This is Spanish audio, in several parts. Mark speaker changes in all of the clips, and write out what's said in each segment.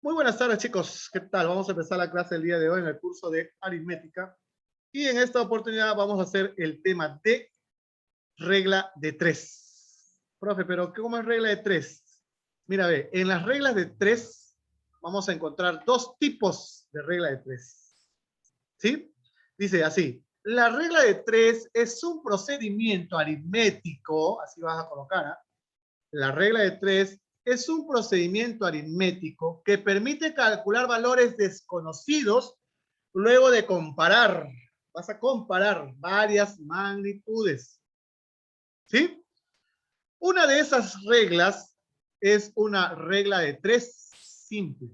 Speaker 1: Muy buenas tardes, chicos. ¿Qué tal? Vamos a empezar la clase del día de hoy en el curso de aritmética. Y en esta oportunidad vamos a hacer el tema de regla de tres. Profe, pero ¿cómo es regla de tres? Mira, ve, en las reglas de tres vamos a encontrar dos tipos de regla de tres. ¿Sí? Dice así, la regla de tres es un procedimiento aritmético, así vas a colocar, ¿eh? La regla de tres es un procedimiento aritmético que permite calcular valores desconocidos luego de comparar. Vas a comparar varias magnitudes. ¿Sí? Una de esas reglas es una regla de tres simple.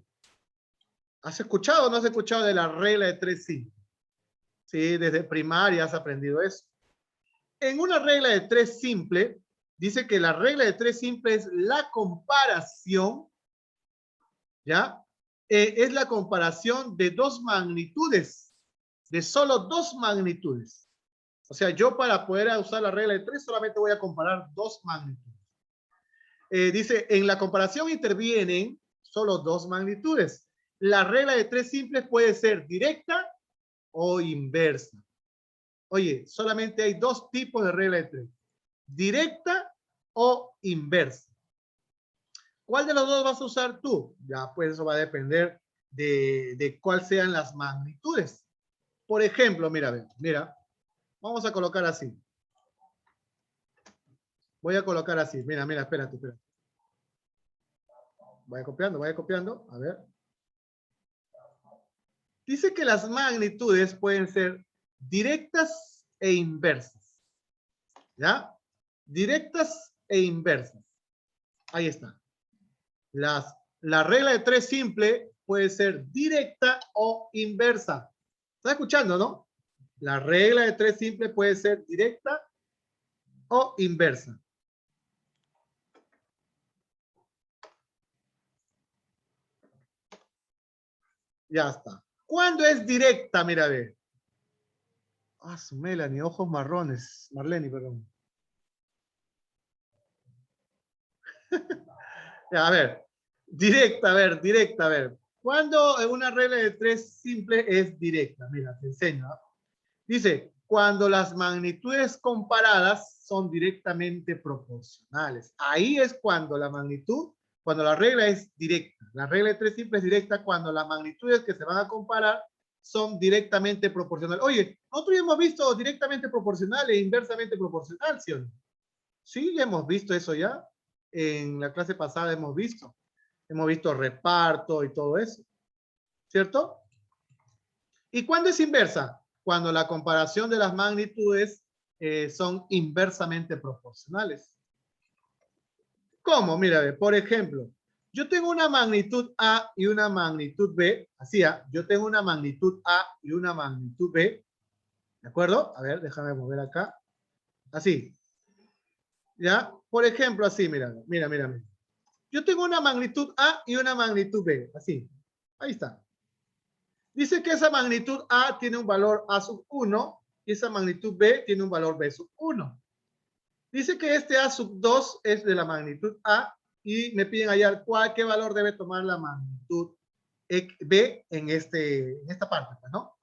Speaker 1: ¿Has escuchado o no has escuchado de la regla de tres simple? Sí, desde primaria has aprendido eso. En una regla de tres simple, dice que la regla de tres simple es la comparación, ¿ya? Es la comparación de dos magnitudes, de solo dos magnitudes. O sea, yo para poder usar la regla de tres solamente voy a comparar dos magnitudes. Dice, en la comparación intervienen solo dos magnitudes. La regla de tres simples puede ser directa o inversa. Oye, solamente hay dos tipos de regla de tres. Directa o inversa. ¿Cuál de los dos vas a usar tú? Ya, pues eso va a depender de cuáles sean las magnitudes. Por ejemplo, mira, vamos a colocar así. Voy a colocar así. Mira, espérate. Vaya copiando. A ver. Dice que las magnitudes pueden ser directas e inversas. ¿Ya? Directas e inversas. Ahí está. La regla de tres simple puede ser directa o inversa. ¿Está escuchando, no? La regla de tres simple puede ser directa o inversa. Ya está. ¿Cuándo es directa? Mira, ve. Ah, su Melanie, ojos marrones. Marlene, perdón. Ya, a ver. Directa, a ver. ¿Cuándo una regla de tres simple es directa? Mira, te enseño. ¿Eh? Dice, cuando las magnitudes comparadas son directamente proporcionales. Ahí es cuando la magnitud, cuando la regla es directa. La regla de tres simple es directa cuando las magnitudes que se van a comparar son directamente proporcionales. Oye, nosotros ya hemos visto directamente proporcional e inversamente proporcional, ¿sí o no? Sí, ya hemos visto eso ya. En la clase pasada hemos visto. Hemos visto reparto y todo eso. ¿Cierto? ¿Y cuándo es inversa? Cuando la comparación de las magnitudes son inversamente proporcionales. ¿Cómo? Mira, por ejemplo, yo tengo una magnitud A y una magnitud B. Así, yo tengo una magnitud A y una magnitud B. ¿De acuerdo? A ver, déjame mover acá. Así. ¿Ya? Por ejemplo, así, mira. Yo tengo una magnitud A y una magnitud B. Así. Ahí está. Dice que esa magnitud A tiene un valor A sub 1 y esa magnitud B tiene un valor B sub 1. Dice que este A sub 2 es de la magnitud A y me piden hallar qué valor debe tomar la magnitud B en esta parte, ¿no?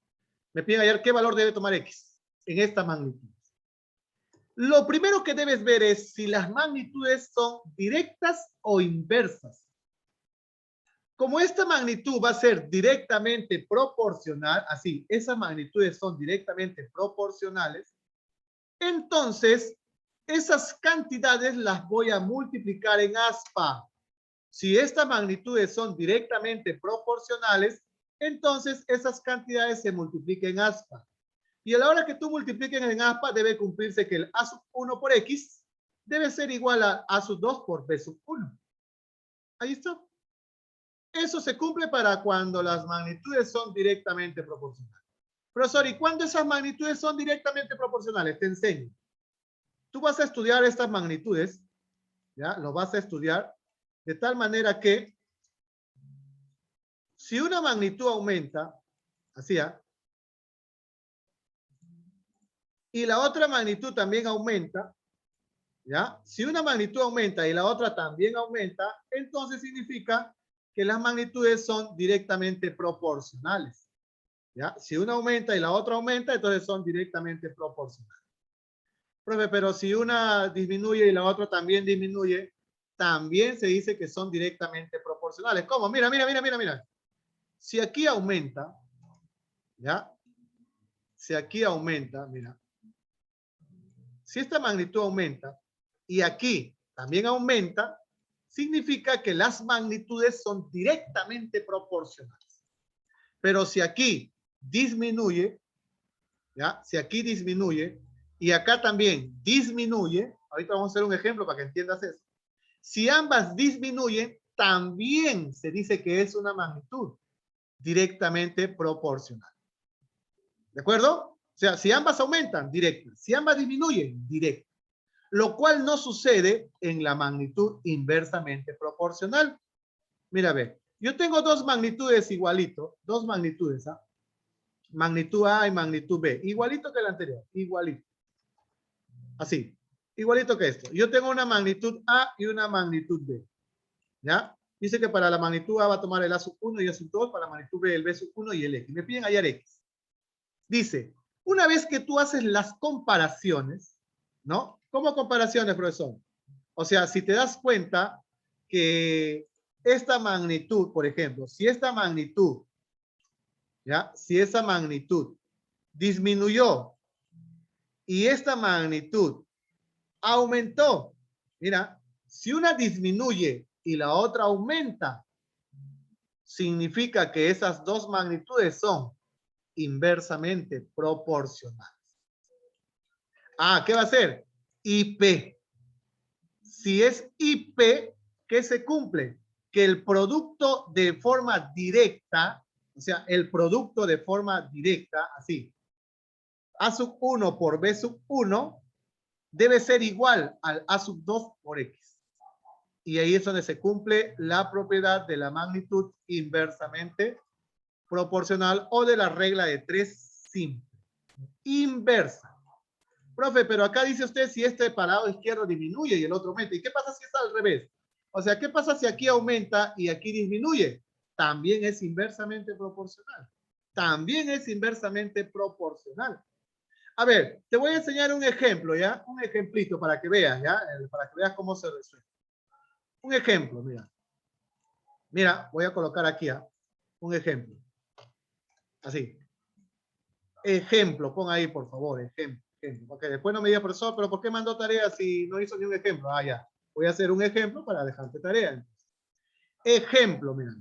Speaker 1: Me piden hallar qué valor debe tomar X en esta magnitud. Lo primero que debes ver es si las magnitudes son directas o inversas. Como esta magnitud va a ser directamente proporcional, así, esas magnitudes son directamente proporcionales, entonces esas cantidades las voy a multiplicar en aspa. Si estas magnitudes son directamente proporcionales, entonces esas cantidades se multiplican en aspa. Y a la hora que tú multipliques en aspa, debe cumplirse que el A sub 1 por X debe ser igual a A sub 2 por B sub 1. Ahí está. Eso se cumple para cuando las magnitudes son directamente proporcionales. Profesor, ¿y cuándo esas magnitudes son directamente proporcionales? Te enseño. Tú vas a estudiar estas magnitudes, ¿ya? Lo vas a estudiar de tal manera que si una magnitud aumenta, así, y la otra magnitud también aumenta, ¿ya? Si una magnitud aumenta y la otra también aumenta, entonces significa que las magnitudes son directamente proporcionales. ¿Ya? Si una aumenta y la otra aumenta, entonces son directamente proporcionales. Profe, pero si una disminuye y la otra también disminuye, también se dice que son directamente proporcionales. ¿Cómo? Mira, mira, mira, mira, mira. Si aquí aumenta, ¿ya? Si aquí aumenta, mira. Si esta magnitud aumenta y aquí también aumenta, significa que las magnitudes son directamente proporcionales. Pero si aquí disminuye, ¿ya? Si aquí disminuye y acá también disminuye, ahorita vamos a hacer un ejemplo para que entiendas eso. Si ambas disminuyen, también se dice que es una magnitud directamente proporcional. ¿De acuerdo? O sea, si ambas aumentan, directa. Si ambas disminuyen, directa. Lo cual no sucede en la magnitud inversamente proporcional. Mira, ve. Yo tengo dos magnitudes igualito, dos magnitudes, ¿ah? Magnitud A y magnitud B. Igualito que la anterior, igualito. Así, igualito que esto. Yo tengo una magnitud A y una magnitud B. ¿Ya? Dice que para la magnitud A va a tomar el A sub 1 y A sub 2, para la magnitud B el B sub 1 y el X. Me piden hallar X. Dice, una vez que tú haces las comparaciones, ¿no? ¿Cómo comparaciones, profesor? O sea, si te das cuenta que esta magnitud, por ejemplo, si esta magnitud, ¿ya? Si esa magnitud disminuyó y esta magnitud aumentó, mira, si una disminuye y la otra aumenta, significa que esas dos magnitudes son inversamente proporcionales. Ah, ¿qué va a ser? IP. Si es IP, ¿qué se cumple? Que el producto de forma directa, o sea, el producto de forma directa, así, A sub 1 por B sub 1, debe ser igual al A sub 2 por X. Y ahí es donde se cumple la propiedad de la magnitud inversamente proporcional o de la regla de 3 simple. Inversa. Profe, pero acá dice usted si este parado izquierdo disminuye y el otro aumenta. ¿Y qué pasa si es al revés? O sea, ¿qué pasa si aquí aumenta y aquí disminuye? También es inversamente proporcional. También es inversamente proporcional. A ver, te voy a enseñar un ejemplo, ¿ya? Un ejemplito para que veas, ¿ya? Para que veas cómo se resuelve. Un ejemplo, mira. Mira, voy a colocar aquí, ¿ya? Un ejemplo. Así. Ejemplo, pon ahí, por favor, ejemplo. Porque después no me diga, profesor, pero ¿por qué mandó tarea si no hizo ni un ejemplo? Ah, ya. Voy a hacer un ejemplo para dejarte tarea. Ejemplo, mira.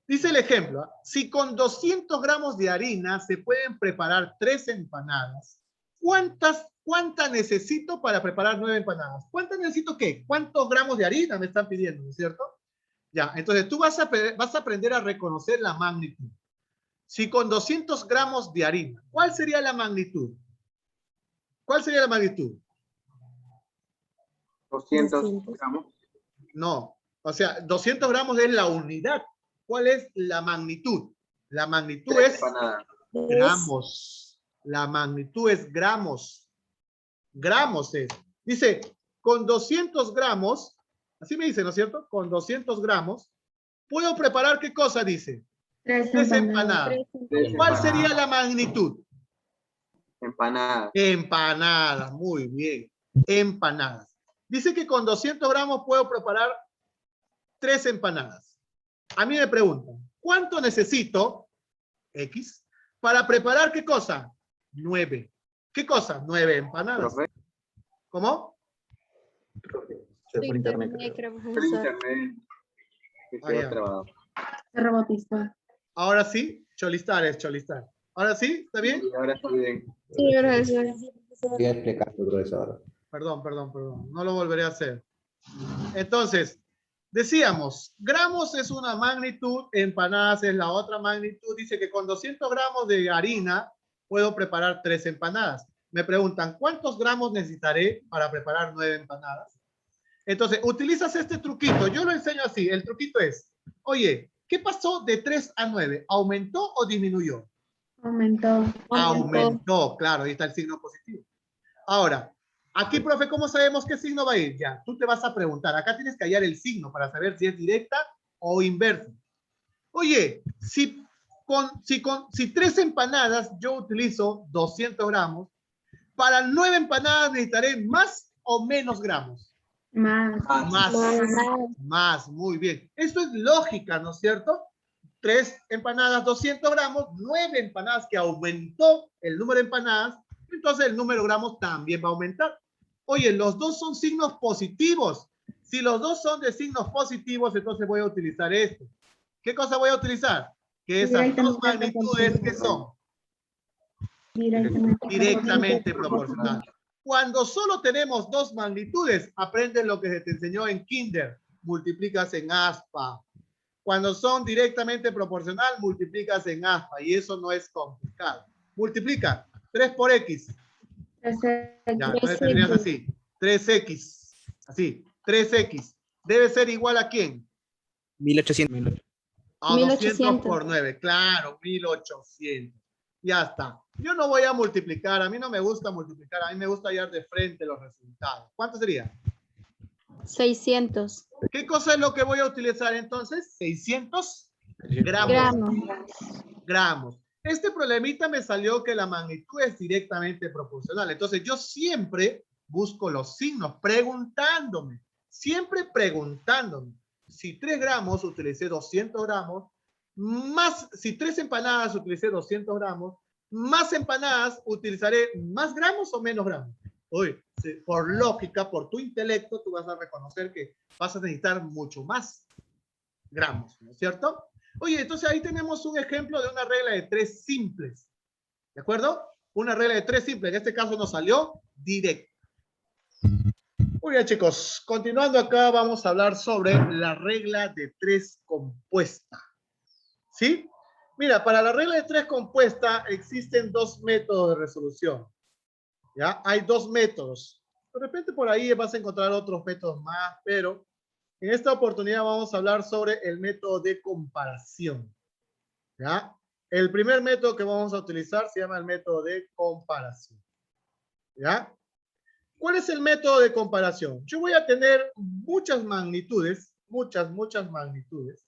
Speaker 1: Dice el ejemplo, ¿eh? Si con 200 gramos de harina se pueden preparar 3 empanadas, ¿cuántas necesito para preparar 9 empanadas? ¿Cuántas necesito qué? ¿Cuántos gramos de harina me están pidiendo, no es cierto? Ya, entonces tú vas a aprender a reconocer la magnitud. Si con 200 gramos de harina, ¿cuál sería la magnitud? ¿Cuál sería la magnitud?
Speaker 2: 200 gramos.
Speaker 1: No, o sea, 200 gramos es la unidad. ¿Cuál es la magnitud? La magnitud
Speaker 2: 3
Speaker 1: es
Speaker 2: empanadas.
Speaker 1: gramos. La magnitud es gramos. Gramos es. Dice, con 200 gramos, así me dice, ¿no es cierto? Con 200 gramos, ¿puedo preparar qué cosa? Dice.
Speaker 3: 3
Speaker 1: 3 empanadas. ¿Cuál sería la magnitud?
Speaker 2: Empanadas.
Speaker 1: Empanadas, muy bien. Empanadas. Dice que con 200 gramos puedo preparar 3 empanadas. A mí me preguntan, ¿cuánto necesito, X, para preparar qué cosa? 9. ¿Qué cosa? 9 empanadas.
Speaker 2: Profe.
Speaker 1: ¿Cómo?
Speaker 2: Por internet.
Speaker 1: Ah, ya.
Speaker 3: Robotista.
Speaker 1: Ahora sí, cholistar es cholistar. ¿Ahora sí? ¿Está bien?
Speaker 2: Y ahora está bien.
Speaker 3: Sí, profesor.
Speaker 4: Voy a explicar, profesor.
Speaker 1: Perdón. No lo volveré a hacer. Entonces, decíamos, gramos es una magnitud, empanadas es la otra magnitud. Dice que con 200 gramos de harina puedo preparar 3 empanadas. Me preguntan, ¿cuántos gramos necesitaré para preparar 9 empanadas? Entonces, utilizas este truquito. Yo lo enseño así. El truquito es, oye, ¿qué pasó de 3 a 9? ¿Aumentó o disminuyó?
Speaker 3: Aumentó.
Speaker 1: Aumentó, claro, ahí está el signo positivo. Ahora, aquí, profe, ¿cómo sabemos qué signo va a ir? Ya, tú te vas a preguntar. Acá tienes que hallar el signo para saber si es directa o inverso. Oye, si 3 empanadas yo utilizo 200 gramos, para 9 empanadas necesitaré más o menos gramos.
Speaker 3: Más.
Speaker 1: Más, muy bien. Esto es lógica, ¿no es cierto? 3 empanadas, 200 gramos, 9 empanadas que aumentó el número de empanadas, entonces el número de gramos también va a aumentar. Oye, los dos son signos positivos. Si los dos son de signos positivos, entonces voy a utilizar esto. ¿Qué cosa voy a utilizar? Que esas dos magnitudes que son directamente proporcionales. Cuando solo tenemos dos magnitudes, aprendes lo que se te enseñó en kinder. Multiplicas en aspa. Cuando son directamente proporcional, multiplicas en aspa. Y eso no es complicado. Multiplica 3 por x. Ya, entonces tendrías así. 3x. Así. 3x. Debe ser igual a ¿quién?
Speaker 5: 1800.
Speaker 1: A 200 por 9. Claro, 1800. Ya está. Yo no voy a multiplicar. A mí no me gusta multiplicar. A mí me gusta hallar de frente los resultados. ¿Cuánto sería?
Speaker 6: 600
Speaker 1: ¿Qué cosa es lo que voy a utilizar entonces? 600 gramos. Gramos. Este problemita me salió que la magnitud es directamente proporcional. Entonces yo siempre busco los signos preguntándome. Siempre preguntándome. Si 3 gramos utilicé 200 gramos, más, si 3 empanadas utilicé 200 gramos, más empanadas utilizaré más gramos o menos gramos. Uy, por lógica, por tu intelecto, tú vas a reconocer que vas a necesitar mucho más gramos, ¿no es cierto? Oye, entonces ahí tenemos un ejemplo de una regla de 3 simples. ¿De acuerdo? Una regla de 3 simples. En este caso nos salió directo. Muy bien, chicos. Continuando acá, vamos a hablar sobre la regla de 3 compuesta. ¿Sí? Mira, para la regla de 3 compuesta existen 2 métodos de resolución. ¿Ya? Hay 2 métodos. De repente por ahí vas a encontrar otros métodos más, pero en esta oportunidad vamos a hablar sobre el método de comparación. ¿Ya? El primer método que vamos a utilizar se llama el método de comparación. ¿Ya? ¿Cuál es el método de comparación? Yo voy a tener muchas magnitudes, muchas magnitudes,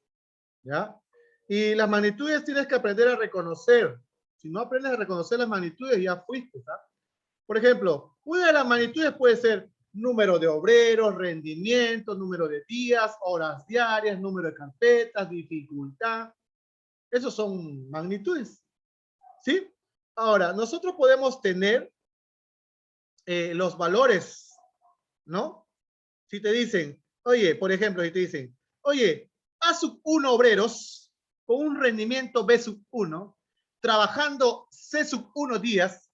Speaker 1: ¿ya? Y las magnitudes tienes que aprender a reconocer. Si no aprendes a reconocer las magnitudes, ya fuiste, ¿sabes? Por ejemplo, una de las magnitudes puede ser número de obreros, rendimiento, número de días, horas diarias, número de carpetas, dificultad. Esos son magnitudes, ¿sí? Ahora, nosotros podemos tener los valores, ¿no? Si te dicen, oye, por ejemplo, si te dicen, oye, A sub 1 obreros con un rendimiento B sub 1, trabajando C sub 1 días,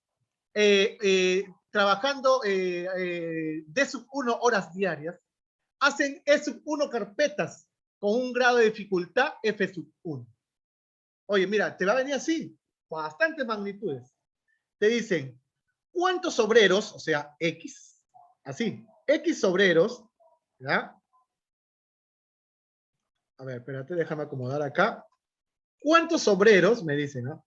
Speaker 1: trabajando D sub 1 horas diarias, hacen E sub 1 carpetas con un grado de dificultad F sub 1. Oye, mira, te va a venir así, bastantes magnitudes. Te dicen, ¿cuántos obreros, o sea, X, así, X obreros, ¿ya? A ver, espérate, déjame acomodar acá. ¿Cuántos obreros, me dicen, ¿no?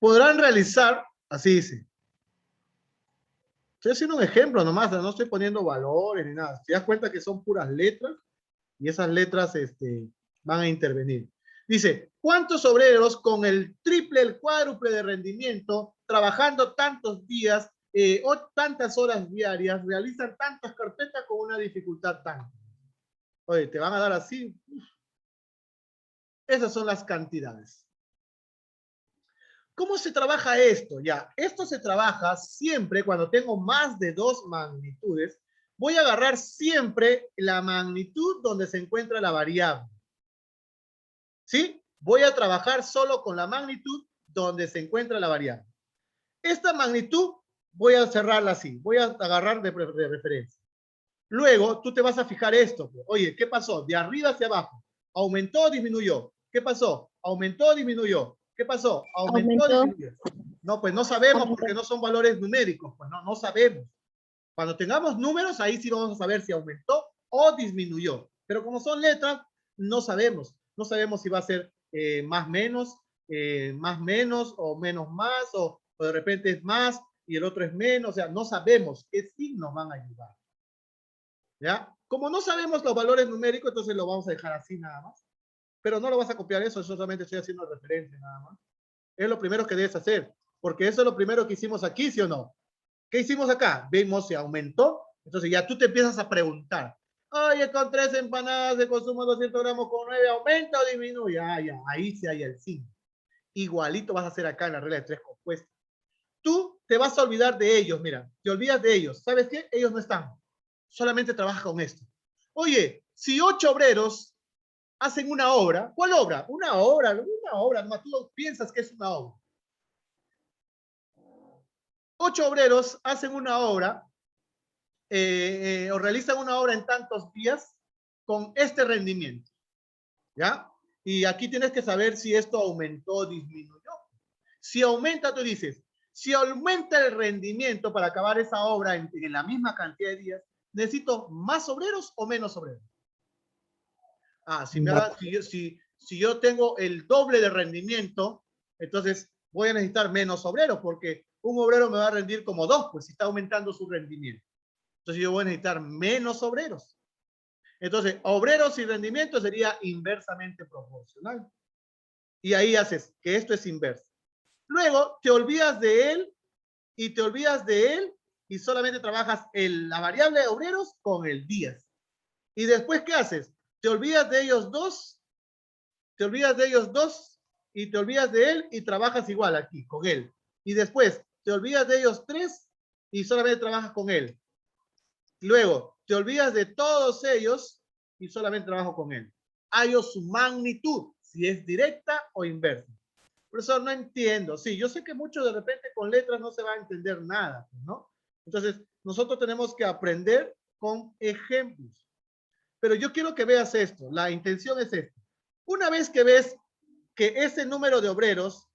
Speaker 1: Podrán realizar, así dice. Estoy haciendo un ejemplo nomás, no estoy poniendo valores ni nada. Te das cuenta que son puras letras y esas letras van a intervenir. Dice, ¿cuántos obreros con el triple, el cuádruple de rendimiento, trabajando tantos días o tantas horas diarias, realizan tantas carpetas con una dificultad tan? Oye, ¿te van a dar así? Uf. Esas son las cantidades. ¿Cómo se trabaja esto? Ya, esto se trabaja siempre cuando tengo más de 2 magnitudes. Voy a agarrar siempre la magnitud donde se encuentra la variable. ¿Sí? Voy a trabajar solo con la magnitud donde se encuentra la variable. Esta magnitud voy a cerrarla así. Voy a agarrar de referencia. Luego, tú te vas a fijar esto. Oye, ¿qué pasó? De arriba hacia abajo. ¿Aumentó o disminuyó? ¿Qué pasó? ¿Aumentó o disminuyó? ¿Qué pasó? ¿Aumentó o disminuyó? No, pues no sabemos porque no son valores numéricos. Pues no sabemos. Cuando tengamos números, ahí sí vamos a saber si aumentó o disminuyó. Pero como son letras, no sabemos. No sabemos si va a ser más menos o menos más, o de repente es más y el otro es menos, o sea, no sabemos qué signos van a ayudar. ¿Ya? Como no sabemos los valores numéricos, entonces lo vamos a dejar así nada más. Pero no lo vas a copiar eso, yo solamente estoy haciendo referencia nada más. Es lo primero que debes hacer, porque eso es lo primero que hicimos aquí, ¿sí o no? ¿Qué hicimos acá? Vimos si aumentó, entonces ya tú te empiezas a preguntar, oye, con 3 empanadas de consumo de 200 gramos con 9, ¿aumenta o disminuye? Ya, ahí sí hay el signo. Igualito vas a hacer acá en la regla de 3 compuestas. Tú te vas a olvidar de ellos, mira, te olvidas de ellos. ¿Sabes qué? Ellos no están. Solamente trabaja con esto. Oye, si 8 obreros hacen una obra, ¿cuál obra? Una obra, nomás tú piensas que es una obra. 8 obreros hacen una obra o realizan una obra en tantos días con este rendimiento, ¿ya? Y aquí tienes que saber si esto aumentó o disminuyó. Si aumenta, tú dices, si aumenta el rendimiento para acabar esa obra en la misma cantidad de días, ¿necesito más obreros o menos obreros? Ah, si yo tengo el doble de rendimiento, entonces voy a necesitar menos obreros, porque un obrero me va a rendir como 2, pues si está aumentando su rendimiento. Entonces yo voy a necesitar menos obreros. Entonces, obreros y rendimiento sería inversamente proporcional. Y ahí haces que esto es inverso. Luego te olvidas de él y te olvidas de él y solamente trabajas la variable de obreros con el días. Y después, ¿qué haces? Te olvidas de ellos dos, y te olvidas de él y trabajas igual aquí, con él. Y después, te olvidas de ellos 3 y solamente trabajas con él. Luego, te olvidas de todos ellos y solamente trabajo con él. Hallo su magnitud, si es directa o inversa. Profesor, no entiendo. Sí, yo sé que mucho de repente con letras no se va a entender nada, ¿no? Entonces, nosotros tenemos que aprender con ejemplos. Pero yo quiero que veas esto. La intención es esta. Una vez que ves que ese número de obreros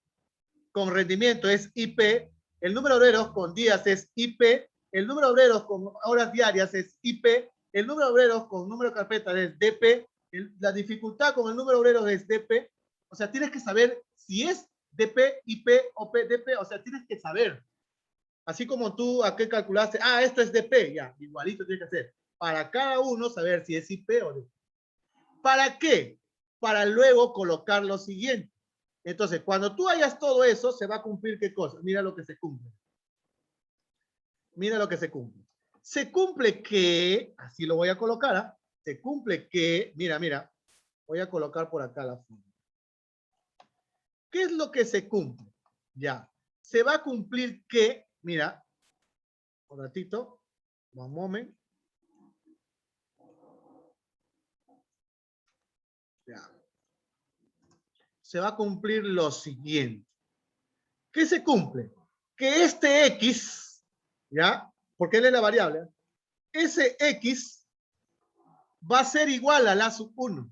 Speaker 1: con rendimiento es IP, el número de obreros con días es IP, el número de obreros con horas diarias es IP, el número de obreros con número de carpetas es DP, la dificultad con el número de obreros es DP. O sea, tienes que saber si es DP, IP o PDP, o sea, tienes que saber. Así como tú aquí calculaste, esto es DP, ya, igualito tienes que hacer. Para cada uno saber si es IP o DP. ¿Para qué? Para luego colocar lo siguiente. Entonces, cuando tú hayas todo eso, se va a cumplir ¿qué cosa? Mira lo que se cumple. Mira lo que se cumple. Se cumple que, así lo voy a colocar, ¿ah? Se cumple que, mira, voy a colocar por acá la forma. ¿Qué es lo que se cumple? Ya. Se va a cumplir que, mira, un ratito, one moment. Ya. Se va a cumplir lo siguiente. ¿Qué se cumple? Que este X, ¿ya? Porque él es la variable, ese X va a ser igual a la sub 1.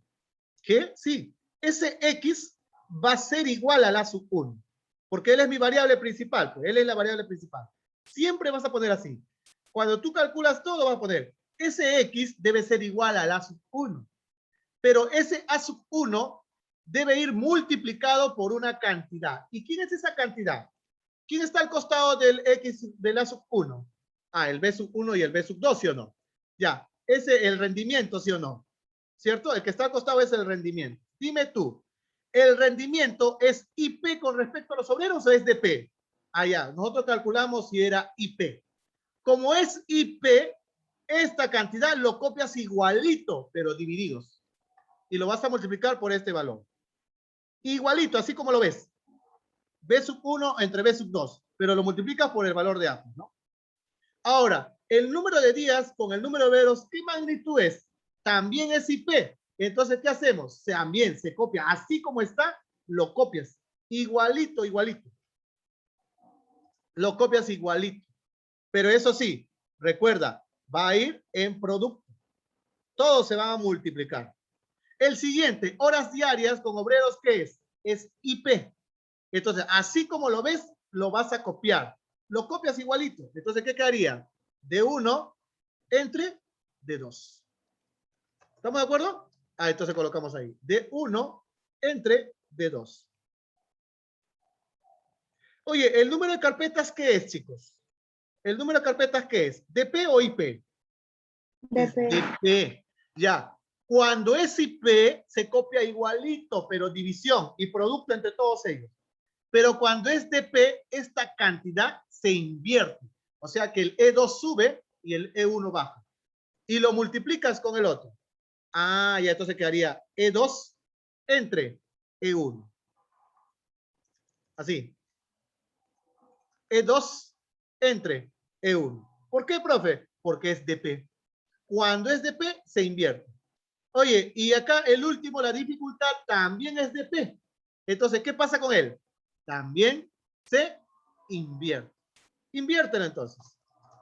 Speaker 1: ¿Qué? Sí, ese X va a ser igual a la sub 1. Porque él es mi variable principal, pues él es la variable principal. Siempre vas a poner así. Cuando tú calculas todo, vas a poner, ese X debe ser igual a la sub 1. Pero ese A sub 1 debe ir multiplicado por una cantidad. ¿Y quién es esa cantidad? ¿Quién está al costado del X del A sub 1? El B sub 1 y el B sub 2, ¿sí o no? Ya, ese el rendimiento, ¿sí o no? ¿Cierto? El que está al costado es el rendimiento. Dime tú, ¿el rendimiento es IP con respecto a los obreros o es DP? Ya, nosotros calculamos si era IP. Como es IP, esta cantidad lo copias igualito, pero divididos. Y lo vas a multiplicar por este valor. Igualito, así como lo ves. B sub 1 entre B sub 2, pero lo multiplicas por el valor de A, ¿no? Ahora, el número de días con el número de obreros, ¿qué magnitud es? También es IP. Entonces, ¿qué hacemos? También se copia. Así como está, lo copias. Igualito, igualito. Lo copias igualito. Pero eso sí, recuerda, va a ir en producto. Todos se van a multiplicar. El siguiente, horas diarias con obreros, ¿qué es? Es IP. Entonces, así como lo ves, lo vas a copiar. Lo copias igualito. Entonces, ¿qué quedaría? De 1 entre de 2. ¿Estamos de acuerdo? Entonces colocamos ahí. De 1 entre de 2. Oye, ¿el número de carpetas qué es, chicos? ¿El número de carpetas qué es? ¿DP o IP? Es DP. Ya. Cuando es IP, se copia igualito, pero división y producto entre todos ellos. Pero cuando es DP, esta cantidad se invierte. O sea que el E2 sube y el E1 baja. Y lo multiplicas con el otro. Ah, ya entonces quedaría E2 entre E1. Así. E2 entre E1. ¿Por qué, profe? Porque es DP. Cuando es DP, se invierte. Oye, y acá el último, la dificultad, también es DP. Entonces, ¿qué pasa con él? También se invierte. Inviértelo entonces.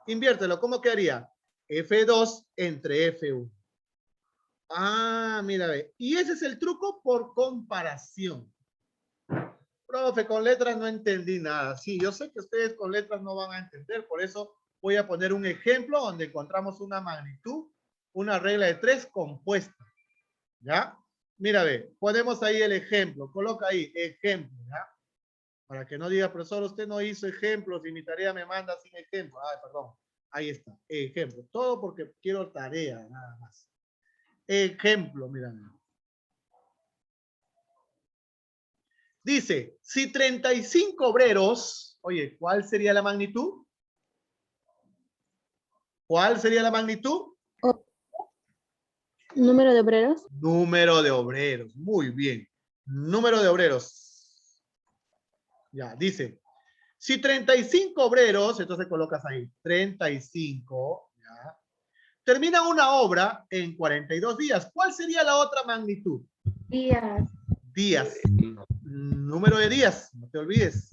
Speaker 1: Inviértelo. ¿Cómo quedaría? F2 entre F1. Ah, mira, ve. Y ese es el truco por comparación. Profe, con letras no entendí nada. Sí, yo sé que ustedes con letras no van a entender, por eso voy a poner un ejemplo donde encontramos una magnitud, una regla de 3 compuesta. ¿Ya? Mira, ve, ponemos ahí el ejemplo, coloca ahí, ejemplo, ¿ya? Para que no diga, profesor, usted no hizo ejemplos y mi tarea me manda sin ejemplo. Ay, perdón, ahí está, ejemplo. Todo porque quiero tarea, nada más. Ejemplo, mira. Dice, si 35 obreros, oye, ¿cuál sería la magnitud? ¿Cuál sería la magnitud?
Speaker 3: Número de obreros.
Speaker 1: Número de obreros, muy bien. Número de obreros. Ya, dice, si 35 obreros, entonces colocas ahí, 35, ya, termina una obra en 42 días. ¿Cuál sería la otra magnitud?
Speaker 3: Días.
Speaker 1: Días. Número de días, no te olvides.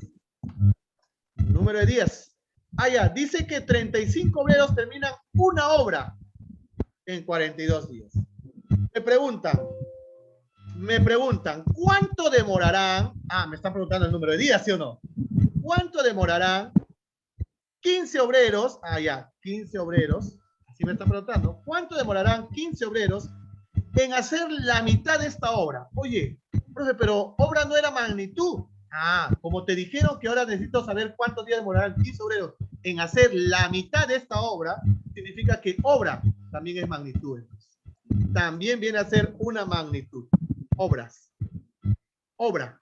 Speaker 1: Número de días. Ah, ya, dice que 35 obreros terminan una obra en 42 días. Me preguntan, ¿cuánto demorarán? Ah, me están preguntando el número de días, ¿sí o no? ¿Cuánto demorarán 15 obreros? Ah, ya, 15 obreros. Así me están preguntando. ¿Cuánto demorarán 15 obreros en hacer la mitad de esta obra? Oye, profe, pero obra no era magnitud. Ah, como te dijeron que ahora necesito saber cuántos días demorarán 15 obreros en hacer la mitad de esta obra, significa que obra también es magnitud. También viene a ser una magnitud. Obras. Obra.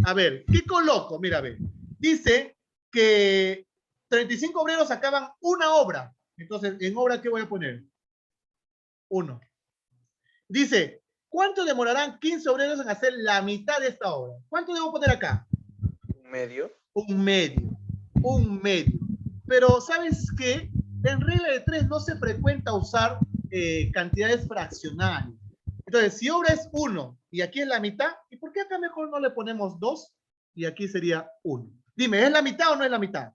Speaker 1: A ver, ¿qué coloco? Mira, a ver. Dice que 35 obreros acaban una obra. Entonces, ¿en obra qué voy a poner? 1. Dice, ¿cuánto demorarán 15 obreros en hacer la mitad de esta obra? ¿Cuánto debo poner acá?
Speaker 5: ¿Un medio?
Speaker 1: Un medio. Un medio. Pero, ¿sabes qué? En regla de 3 no se frecuenta usar cantidades fraccionales. Entonces, si obra es 1 y aquí es la mitad, ¿y por qué acá mejor no le ponemos 2 y aquí sería 1? Dime, ¿es la mitad o no es la mitad?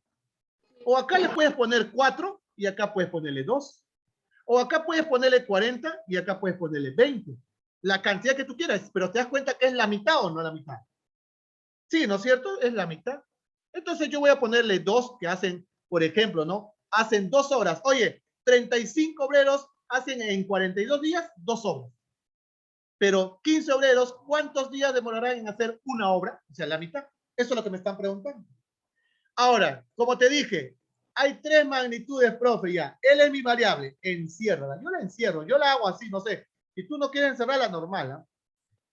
Speaker 1: O acá le puedes poner 4 y acá puedes ponerle 2. O acá puedes ponerle 40 y acá puedes ponerle 20. La cantidad que tú quieras, pero ¿te das cuenta que es la mitad o no la mitad? Sí, ¿no es cierto? Es la mitad. Entonces yo voy a ponerle 2 que hacen, por ejemplo, ¿no? Hacen 2 horas. Oye, 35 obreros hacen en 42 días 2 obras. Pero 15 obreros, ¿cuántos días demorarán en hacer una obra? O sea, la mitad. Eso es lo que me están preguntando. Ahora, como te dije, hay 3 magnitudes, profe, ya. Él es mi variable, enciérrala. Yo la encierro, yo la hago así, no sé. Si tú no quieres encerrarla, normal, ¿eh?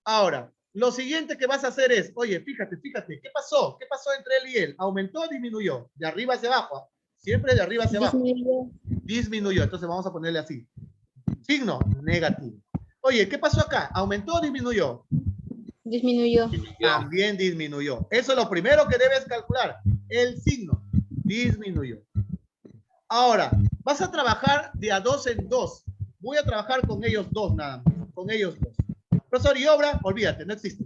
Speaker 1: Ahora, lo siguiente que vas a hacer es, oye, fíjate, ¿qué pasó? ¿Qué pasó entre él y él? ¿Aumentó o disminuyó? De arriba hacia abajo. Siempre de arriba hacia abajo. Disminuyó. Entonces vamos a ponerle así. Signo negativo. Oye, ¿qué pasó acá? ¿Aumentó o disminuyó?
Speaker 3: Disminuyó.
Speaker 1: También disminuyó. Eso es lo primero que debes calcular. El signo disminuyó. Ahora, vas a trabajar de a 2 en 2. Voy a trabajar con ellos 2 nada más. Con ellos 2. Profesor, ¿y obra? Olvídate, no existe.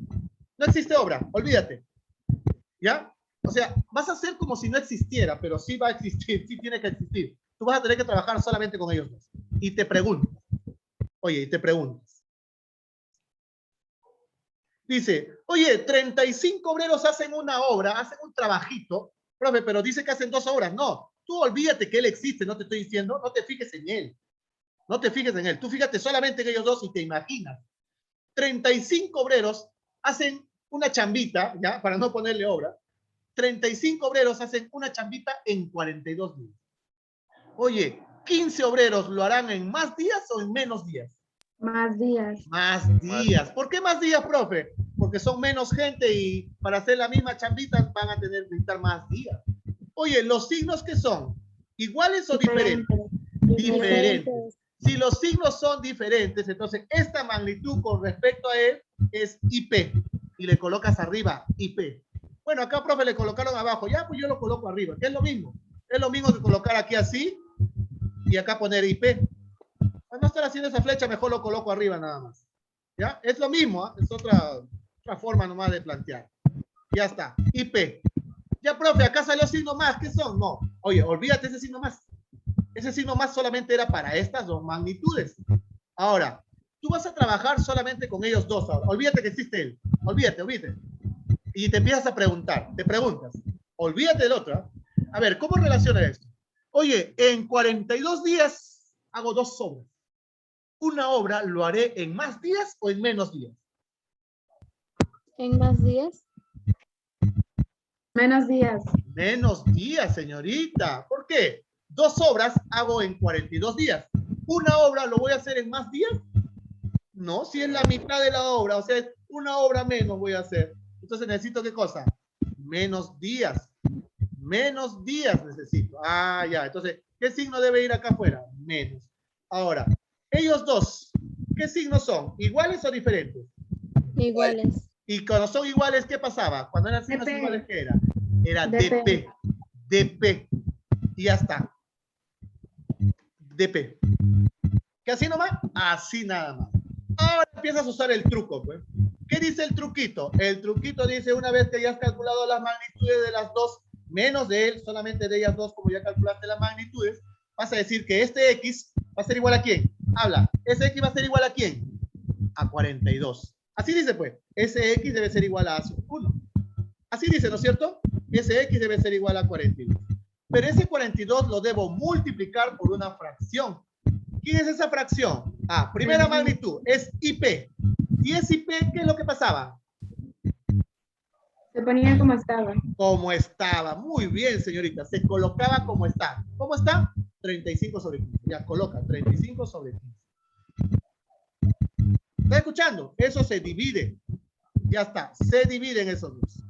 Speaker 1: No existe obra, olvídate. ¿Ya? O sea, vas a hacer como si no existiera, pero sí va a existir, sí tiene que existir. Tú vas a tener que trabajar solamente con ellos 2. Y te preguntas. Oye, y te preguntas. Dice, oye, 35 obreros hacen una obra, hacen un trabajito. Profe, pero dice que hacen 2 obras. No, tú olvídate que él existe, no te estoy diciendo, no te fijes en él. No te fijes en él. Tú fíjate solamente en ellos 2 y te imaginas. 35 obreros hacen una chambita, ¿ya? Para no ponerle obra. 35 obreros hacen una chambita en 42 días. Oye, 15 obreros lo harán en más días o en menos días.
Speaker 3: Más días.
Speaker 1: Más días. ¿Por qué más días, profe? Porque son menos gente y para hacer la misma chambita van a tener que necesitar más días. Oye, ¿los signos qué son? ¿Iguales o diferentes? Diferentes. Si los signos son diferentes, entonces esta magnitud con respecto a él es IP. Y le colocas arriba IP. Bueno, acá, profe, le colocaron abajo. Ya, pues yo lo coloco arriba, que es lo mismo. Es lo mismo que colocar aquí así y acá poner IP. Para no estar haciendo esa flecha, mejor lo coloco arriba nada más. ¿Ya? Es lo mismo, ¿eh? Es otra forma nomás de plantear. Ya está, IP. Ya, profe, acá salió signo más. ¿Qué son? No. Oye, olvídate ese signo más. Ese signo más solamente era para estas dos magnitudes. Ahora, tú vas a trabajar solamente con ellos dos ahora. Olvídate que existe él. Olvídate. Y te empiezas a preguntar. Te preguntas. Olvídate del otro. ¿Eh? A ver, ¿cómo relaciona esto? Oye, en 42 días hago 2 obras. ¿Una obra lo haré en más días o en menos días?
Speaker 3: ¿En más días? Menos días.
Speaker 1: Menos días, señorita. ¿Por qué? 2 obras hago en 42 días. ¿Una obra lo voy a hacer en más días? No, si es la mitad de la obra, o sea, es una obra menos voy a hacer. Entonces necesito, ¿qué cosa? Menos días. Menos días necesito. Ah, ya. Entonces, ¿qué signo debe ir acá afuera? Menos. Ahora, ellos dos, ¿qué signos son? ¿Iguales o diferentes?
Speaker 3: Iguales.
Speaker 1: Y cuando son iguales, ¿qué pasaba? Cuando eran signos
Speaker 3: DP.
Speaker 1: iguales, ¿qué era? Era
Speaker 3: DP.
Speaker 1: DP. Y ya está. DP. ¿Qué así nomás? Así nada más. Ahora empiezas a usar el truco, pues. ¿Qué dice el truquito? El truquito dice, una vez que ya has calculado las magnitudes de las dos, menos de él, solamente de ellas dos, como ya calculaste las magnitudes, vas a decir que este X va a ser igual a ¿quién? Habla. ¿Ese X va a ser igual a quién? A 42. Así dice, pues. Ese X debe ser igual a 1. Así dice, ¿no es cierto? Ese X debe ser igual a 42. Pero ese 42 lo debo multiplicar por una fracción. ¿Quién es esa fracción? Ah, primera magnitud, es IP. ¿Y es IP qué es lo que pasaba?
Speaker 3: Se ponía como estaba.
Speaker 1: Como estaba. Muy bien, señorita. Se colocaba como está. ¿Cómo está? 35 sobre 15. Ya coloca 35 sobre 15. ¿Está escuchando? Eso se divide. Ya está. Se dividen esos dos.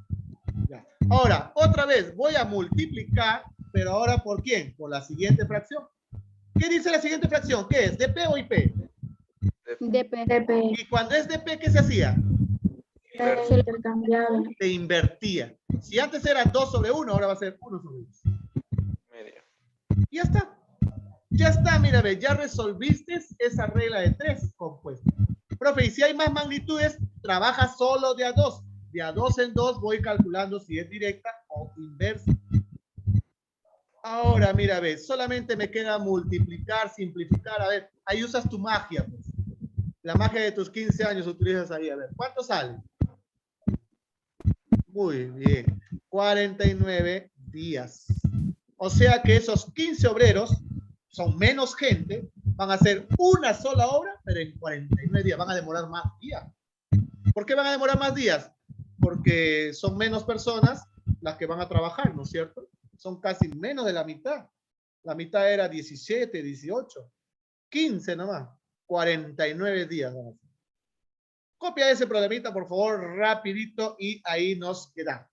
Speaker 1: Ya. Ahora, otra vez, voy a multiplicar, pero ahora ¿por quién? Por la siguiente fracción. ¿Qué dice la siguiente fracción? ¿Qué es? ¿DP o IP?
Speaker 3: DP.
Speaker 1: Y cuando es DP, ¿qué se hacía?
Speaker 3: Se intercambiaba.
Speaker 1: Se invertía. Si antes era 2 sobre 1, ahora va a ser 1 sobre 2. Ya está. Ya está, mira, ve, ya resolviste esa regla de 3 compuestos. Profe, y si hay más magnitudes, trabaja solo de a 2. De a 2 en 2 voy calculando si es directa o inversa. Ahora, mira, ve, solamente me queda multiplicar, simplificar. A ver, ahí usas tu magia, pues. La magia de tus 15 años utilizas ahí. A ver, ¿cuánto sale? Muy bien. 49 días. O sea que esos 15 obreros son menos gente, van a hacer una sola obra, pero en 49 días. Van a demorar más días. ¿Por qué van a demorar más días? Porque son menos personas las que van a trabajar, ¿no es cierto? Son casi menos de la mitad. La mitad era 17, 18, 15 nomás. 49 días. Copia ese problemita, por favor, rapidito, y ahí nos quedamos.